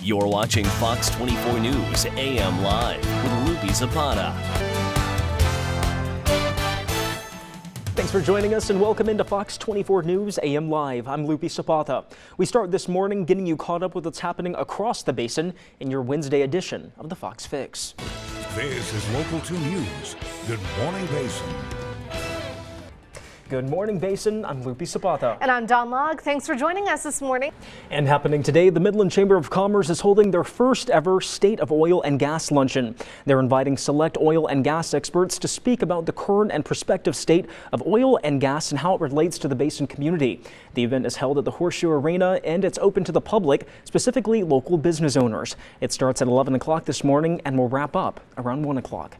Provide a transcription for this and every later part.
You're watching Fox 24 News AM Live with Lupe Zapata. Thanks for joining us and welcome into Fox 24 News AM Live. I'm Lupe Zapata. We start this morning getting you caught up with what's happening across the basin in your Wednesday edition of the Fox Fix. This is Local 2 News. Good morning, Basin. Good morning, Basin. I'm Lupe Zapata. And I'm Don Log. Thanks for joining us this morning. And happening today, the Midland Chamber of Commerce is holding their first ever State of Oil and Gas Luncheon. They're inviting select oil and gas experts to speak about the current and prospective state of oil and gas and how it relates to the Basin community. The event is held at the Horseshoe Arena and it's open to the public, specifically local business owners. It starts at 11 o'clock this morning and will wrap up around 1 o'clock.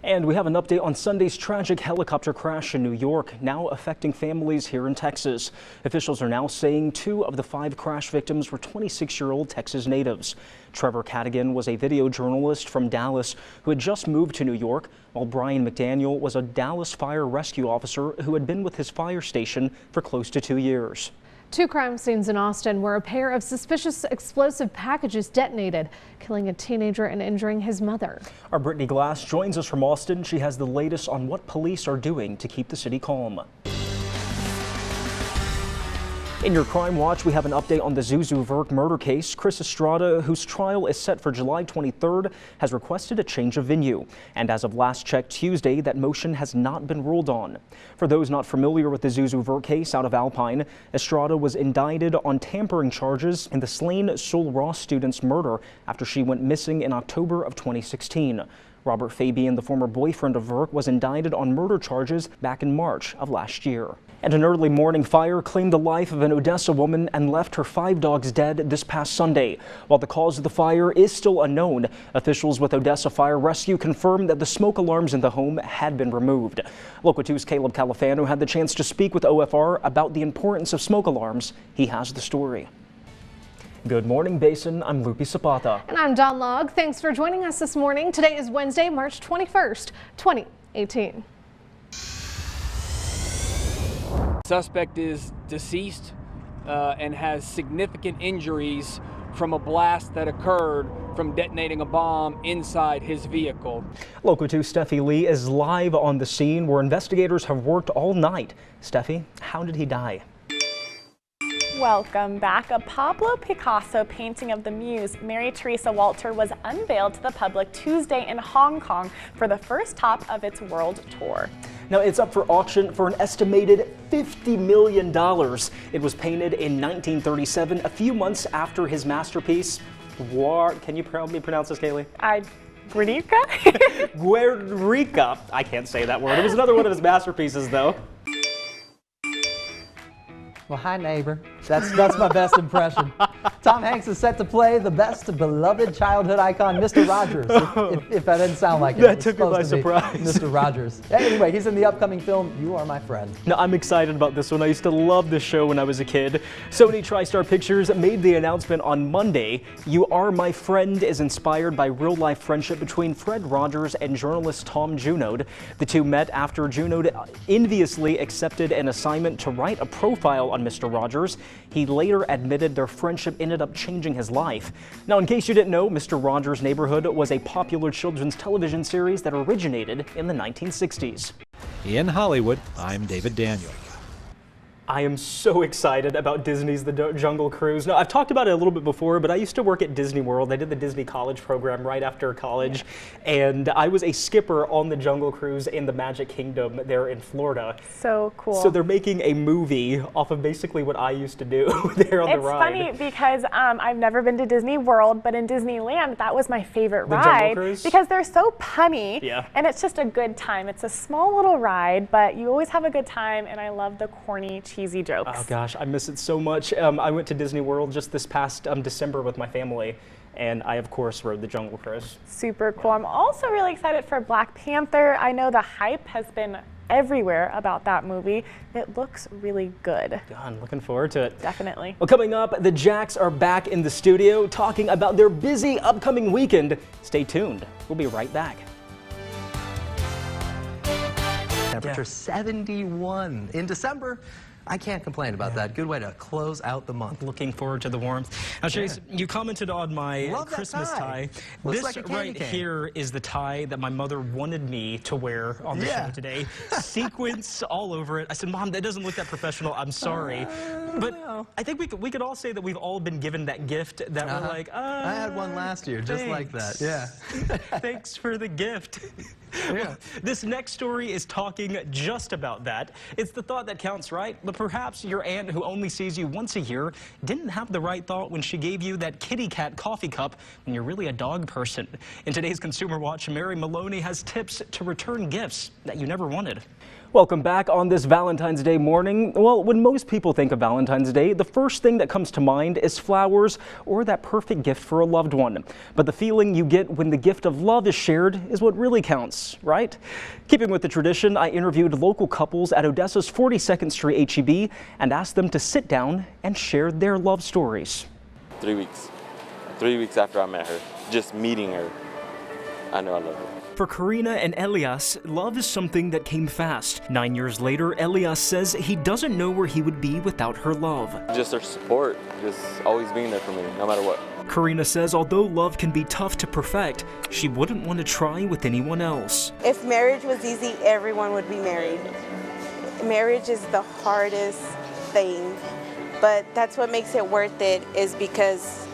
And we have an update on Sunday's tragic helicopter crash in New York, now affecting families here in Texas. Officials are now saying 2 of the 5 crash victims were 26-year-old Texas natives. Trevor Cadigan was a video journalist from Dallas who had just moved to New York, while Brian McDaniel was a Dallas fire rescue officer who had been with his fire station for close to 2 years. 2 crime scenes in Austin where a pair of suspicious explosive packages detonated, killing a teenager and injuring his mother. Our Brittany Glass joins us from Austin. She has the latest on what police are doing to keep the city calm. In your Crime Watch, we have an update on the Zuzu Verk murder case. Chris Estrada, whose trial is set for July 23rd, has requested a change of venue. And as of last check Tuesday, that motion has not been ruled on. For those not familiar with the Zuzu Verk case out of Alpine, Estrada was indicted on tampering charges in the slain Sol Ross student's murder after she went missing in October of 2016. Robert Fabian, the former boyfriend of Verk, was indicted on murder charges back in March of last year. And an early morning fire claimed the life of an Odessa woman and left her 5 dogs dead this past Sunday. While the cause of the fire is still unknown, officials with Odessa Fire Rescue confirmed that the smoke alarms in the home had been removed. Local 2's Caleb Califano had the chance to speak with OFR about the importance of smoke alarms. He has the story. Good morning, Basin. I'm Lupe Zapata. And I'm Don Log. Thanks for joining us this morning. Today is Wednesday, March 21st, 2018. Suspect is deceased and has significant injuries from a blast that occurred from detonating a bomb inside his vehicle. Local 2's Steffi Lee is live on the scene where investigators have worked all night. Steffi, how did he die? Welcome back. A Pablo Picasso painting of the muse, Mary Teresa Walter, was unveiled to the public Tuesday in Hong Kong for the first stop of its world tour. Now it's up for auction for an estimated $50 million. It was painted in 1937, a few months after his masterpiece. Can you help me pronounce this, Kaylee? Guernica? Guernica. I can't say that word. It was another one of his masterpieces, though. Well, hi, neighbor. That's my best impression. Tom Hanks is set to play the best beloved childhood icon, Mr. Rogers. If that didn't sound like it. That took me by surprise. Mr. Rogers. Anyway, he's in the upcoming film, You Are My Friend. Now, I'm excited about this one. I used to love this show when I was a kid. Sony TriStar Pictures made the announcement on Monday. You Are My Friend is inspired by real-life friendship between Fred Rogers and journalist Tom Junod. The two met after Junod enviously accepted an assignment to write a profile on Mr. Rogers. He later admitted their friendship ended up changing his life. Now, in case you didn't know, Mr. Rogers' Neighborhood was a popular children's television series that originated in the 1960s. In Hollywood, I'm David Daniel. I am so excited about Disney's The Jungle Cruise. Now, I've talked about it a little bit before, but I used to work at Disney World. I did the Disney College program right after college, and I was a skipper on the Jungle Cruise in the Magic Kingdom there in Florida. So cool. So they're making a movie off of basically what I used to do there on the ride. It's funny because I've never been to Disney World, but in Disneyland, that was my favorite The ride. Jungle Cruise? Because they're so punny, Yeah. and it's just a good time. It's a small little ride, but you always have a good time, and I love the corny, cheesy jokes. Oh gosh, I miss it so much. I went to Disney World just this past December with my family, and I of course rode the Jungle Cruise. Super cool. I'm also really excited for Black Panther. I know the hype has been everywhere about that movie. It looks really good. I'm looking forward to it. Definitely. Well, coming up, the Jacks are back in the studio talking about their busy upcoming weekend. Stay tuned. We'll be right back. Temperature 71 in December. I can't complain about that. Good way to close out the month. Looking forward to the warmth. Now, Chase, you commented on my Love that Christmas tie. Looks This like a candy right cane. here is the tie that my mother wanted me to wear on the show today. Sequins all over it. I said, Mom, that doesn't look that professional. I'm sorry. But I think we could all say that we've all been given that gift that we're like, I had one last year just like that. Yeah. Thanks for the gift. Well, this next story is talking just about that. It's the thought that counts, right? But perhaps your aunt, who only sees you once a year, didn't have the right thought when she gave you that kitty cat coffee cup when you're really a dog person. In today's Consumer Watch, Mary Maloney has tips to return gifts that you never wanted. Welcome back on this Valentine's Day morning. Well, when most people think of Valentine's Day, the first thing that comes to mind is flowers or that perfect gift for a loved one. But the feeling you get when the gift of love is shared is what really counts, right? Keeping with the tradition, I interviewed local couples at Odessa's 42nd Street HEB and asked them to sit down and share their love stories. 3 weeks. 3 weeks after I met her, just meeting her, I know I love her. For Karina and Elias, love is something that came fast. 9 years later, Elias says he doesn't know where he would be without her love. Just her support, just always being there for me, no matter what. Karina says although love can be tough to perfect, she wouldn't want to try with anyone else. If marriage was easy, everyone would be married. Marriage is the hardest thing, but that's what makes it worth it, is because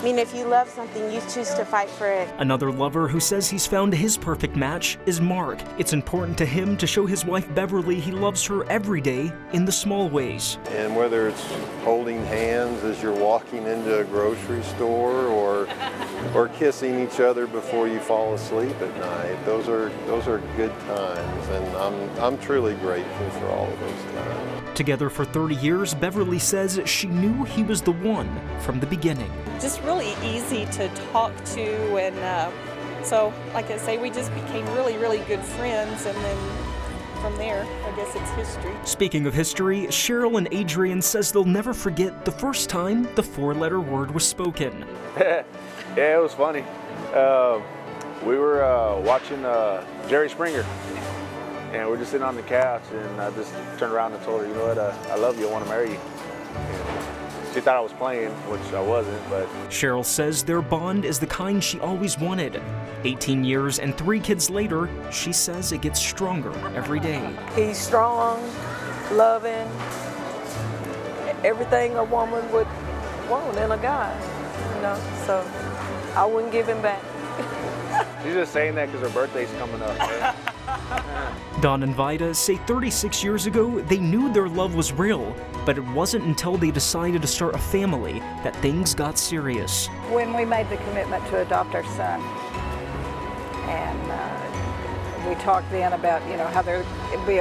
if you love something, you choose to fight for it. Another lover who says he's found his perfect match is Mark. It's important to him to show his wife Beverly he loves her every day in the small ways. And whether it's holding hands as you're walking into a grocery store or kissing each other before you fall asleep at night, those are good times, and I'm truly grateful for all of those times. Together for 30 years, Beverly says she knew he was the one from the beginning. Just really easy to talk to, and so like I say, we just became really, really good friends, and then from there, I guess it's history. Speaking of history, Cheryl and Adrian says they'll never forget the first time the four-letter word was spoken. Yeah, it was funny. We were watching Jerry Springer, and we're just sitting on the couch, and I just turned around and told her, you know what, I love you, I want to marry you. And she thought I was playing, which I wasn't, but... Cheryl says their bond is the kind she always wanted. 18 years and 3 kids later, she says it gets stronger every day. He's strong, loving, everything a woman would want in a guy, so I wouldn't give him back. She's just saying that because her birthday's coming up. Right? Don and Vida say 36 years ago they knew their love was real, but it wasn't until they decided to start a family that things got serious. When we made the commitment to adopt our son, and we talked then about how if we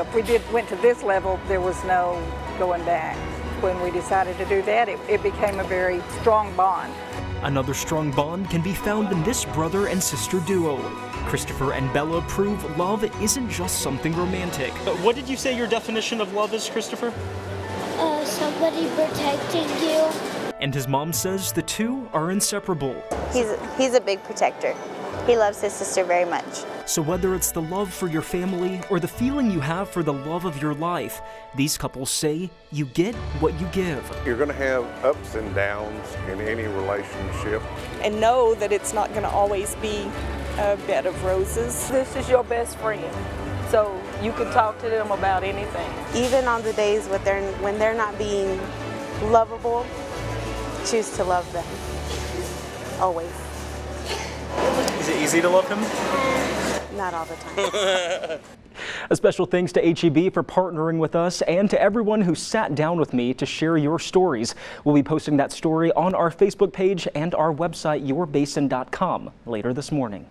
went to this level, there was no going back. When we decided to do that, it became a very strong bond. Another strong bond can be found in this brother and sister duo. Christopher and Bella prove love isn't just something romantic. What did you say your definition of love is, Christopher? Somebody protecting you. And his mom says the two are inseparable. He's a big protector. He loves his sister very much. So whether it's the love for your family or the feeling you have for the love of your life, these couples say you get what you give. You're going to have ups and downs in any relationship. And know that it's not going to always be a bed of roses. This is your best friend, so you can talk to them about anything. Even on the days when they're not being lovable, choose to love them. Always. Is it easy to love him? Not all the time. A special thanks to HEB for partnering with us and to everyone who sat down with me to share your stories. We'll be posting that story on our Facebook page and our website, yourbasin.com, later this morning.